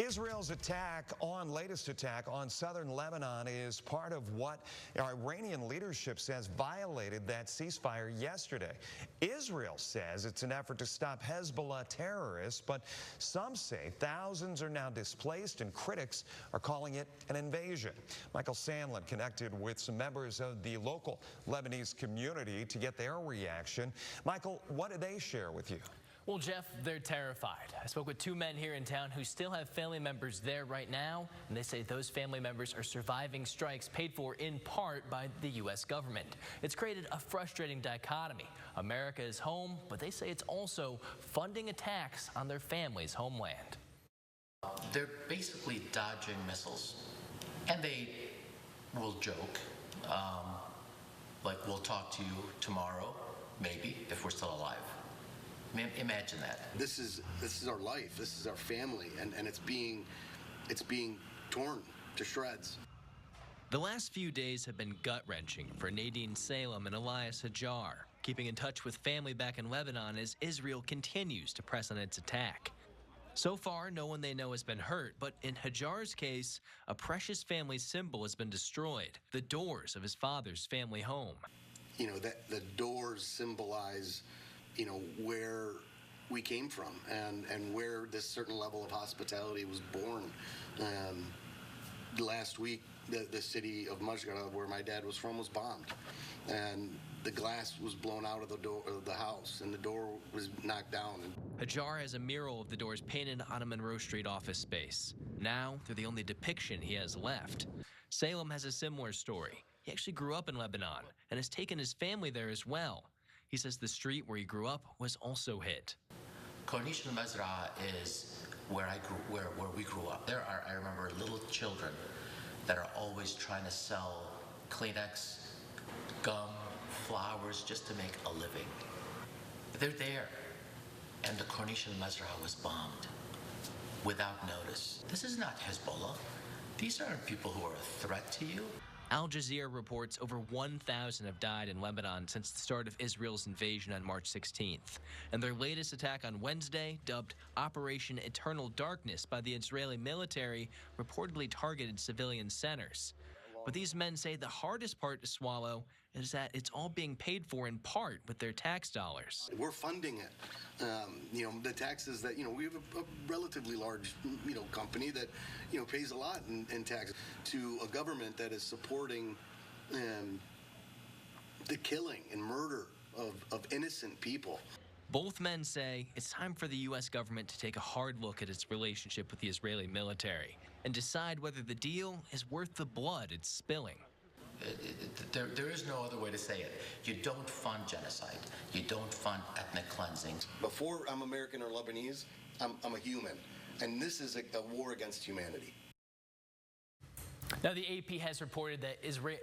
Israel's latest attack on southern Lebanon is part of what Iranian leadership says violated that ceasefire yesterday. Israel says it's an effort to stop Hezbollah terrorists, but some say thousands are now displaced and critics are calling it an invasion. Michael Sandlin connected with some members of the local Lebanese community to get their reaction. Michael, what did they share with you? Well, Jeff, they're terrified. I spoke with two men here in town who still have family members there right now, and they say those family members are surviving strikes paid for in part by the U.S. government. It's created a frustrating dichotomy. America is home, but they say it's also funding attacks on their family's homeland. They're basically dodging missiles, and they will joke, like, we'll talk to you tomorrow, maybe, if we're still alive. Imagine that. This is our life. This is our family, and it's being torn to shreds. The last few days have been gut-wrenching for Nadine Salem and Elias Hajar, keeping in touch with family back in Lebanon as Israel continues to press on its attack. So far, no one they know has been hurt, but in Hajar's case, a precious family symbol has been destroyed, the doors of his father's family home. You know, that the doors symbolize, you know, where we came from and where this certain level of hospitality was born. Last week, the city of Majgara, where my dad was from, was bombed, and the glass was blown out of the door of the house, and the door was knocked down. Hajar has a mural of the doors painted on a Monroe Street office space. Now, they're the only depiction he has left. Salem has a similar story. He actually grew up in Lebanon and has taken his family there as well. He says the street where he grew up was also hit. Corniche al-Mazra is where we grew up. I remember little children that are always trying to sell Kleenex, gum, flowers, just to make a living. They're there, and the Corniche al-Mazra was bombed without notice. This is not Hezbollah. These aren't people who are a threat to you. Al Jazeera reports over 1,000 have died in Lebanon since the start of Israel's invasion on March 16th. And their latest attack on Wednesday, dubbed Operation Eternal Darkness by the Israeli military, reportedly targeted civilian centers. But these men say the hardest part to swallow is that it's all being paid for in part with their tax dollars. We're funding it. You know, the taxes that, you know, we have a relatively large, you know, company that, you know, pays a lot in taxes to a government that is supporting the killing and murder of innocent people. Both men say it's time for the U.S. government to take a hard look at its relationship with the Israeli military and decide whether the deal is worth the blood it's spilling. There is no other way to say it. You don't fund genocide. You don't fund ethnic cleansing. Before I'm American or Lebanese, I'm a human. And this is a war against humanity. Now, the AP has reported that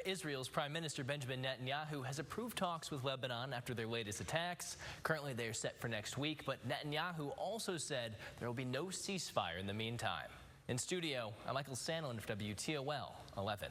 Israel's Prime Minister Benjamin Netanyahu has approved talks with Lebanon after their latest attacks. Currently, they are set for next week, but Netanyahu also said there will be no ceasefire in the meantime. In studio, I'm Michael Sandlin for WTOL 11.